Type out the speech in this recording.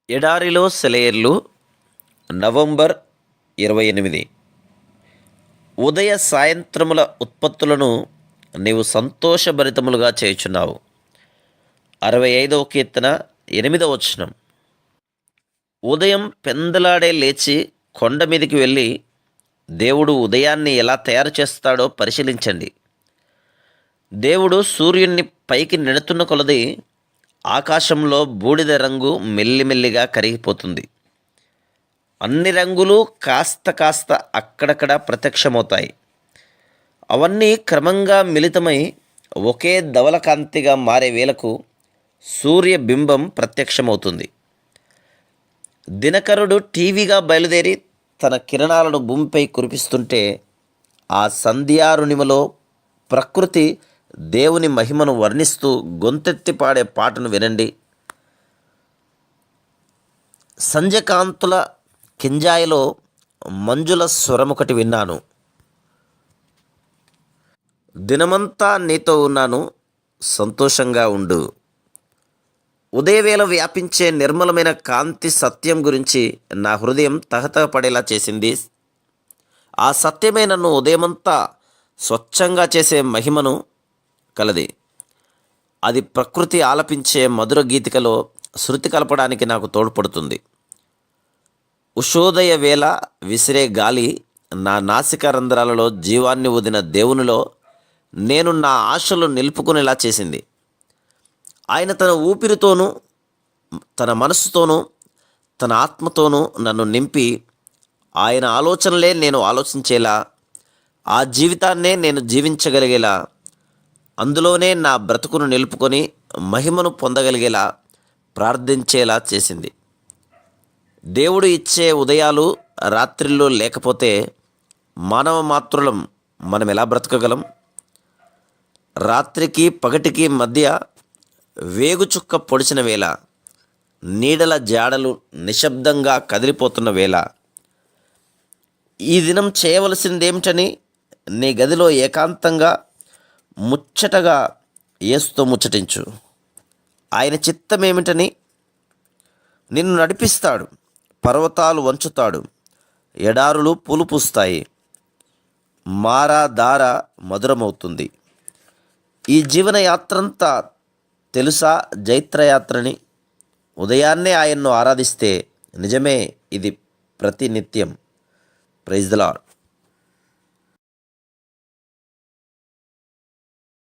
ఎడారిలో సెలయేర్లు నవంబర్ 28. ఉదయ సాయంత్రముల ఉత్పత్తులను నీవు సంతోషభరితములుగా చేయుచున్నావు. 65వ కీర్తన 8వ వచనం. ఉదయం పెందలాడే లేచి కొండ మీదికి వెళ్ళి దేవుడు ఉదయాన్ని ఎలా తయారు చేస్తాడో పరిశీలించండి. దేవుడు సూర్యున్ని పైకి నెడుతున్న కొలది ఆకాశంలో బూడిద రంగు మెల్లిమెల్లిగా కరిగిపోతుంది. అన్ని రంగులు కాస్త కాస్త అక్కడక్కడ ప్రత్యక్షమవుతాయి. అవన్నీ క్రమంగా మిళితమై ఒకే ధవల కాంతిగా మారే వేళకు సూర్యబింబం ప్రత్యక్షమవుతుంది. దినకరుడు టీవీగా బయలుదేరి తన కిరణాలను భూమిపై కురిపిస్తుంటే ఆ సంధ్యారుణిమలో ప్రకృతి దేవుని మహిమను వర్ణిస్తూ గొంతెత్తి పాడే పాటను వినండి. సంధ్యకాంతుల కింజాయిలో మంజుల స్వరమొకటి విన్నాను. దినమంతా నీతో ఉన్నాను, సంతోషంగా ఉండు. ఉదయవేళ వ్యాపించే నిర్మలమైన కాంతి సత్యం గురించి నా హృదయం తహతహపడేలా చేసింది. ఆ సత్యమే నన్ను ఉదయమంతా స్వచ్ఛంగా చేసే మహిమను కలది. అది ప్రకృతి ఆలపించే మధుర గీతికలో శృతి కలపడానికి నాకు తోడ్పడుతుంది. ఉషోదయ వేళ విసిరే గాలి నా నాసికా రంధ్రాలలో జీవాన్ని ఊదిన దేవునిలో నేను నా ఆశలు నిలుపుకునేలా చేసింది. ఆయన తన ఊపిరితోనూ తన మనస్సుతోనూ తన ఆత్మతోనూ నన్ను నింపి ఆయన ఆలోచనలే నేను ఆలోచించేలా, ఆ జీవితాన్నే నేను జీవించగలిగేలా, అందులోనే నా బ్రతుకును నిలుపుకొని మహిమను పొందగలిగేలా ప్రార్థించేలా చేసింది. దేవుడు ఇచ్చే ఉదయాలు రాత్రిళ్ళు లేకపోతే మానవ మాతృలం మనం ఎలా బ్రతకగలం? రాత్రికి పగటికి మధ్య వేగుచుక్క పొడిచిన వేళ, నీడల జాడలు నిశ్శబ్దంగా కదిలిపోతున్న వేళ, ఈ దినం చేయవలసిందేమిటని నీ గదిలో ఏకాంతంగా ముచ్చటగా యేసుతో ముచ్చటించు. ఆయన చిత్తమేమిటని నిన్ను నడిపిస్తాడు. పర్వతాలు వంచుతాడు, ఎడారులు పూలు పూస్తాయి, మారా దార మధురమవుతుంది. ఈ జీవన యాత్రంతా తెలుసా జైత్రయాత్రని? ఉదయాన్నే ఆయన్ను ఆరాధిస్తే నిజమే ఇది ప్రతినిత్యం. Praise the lord.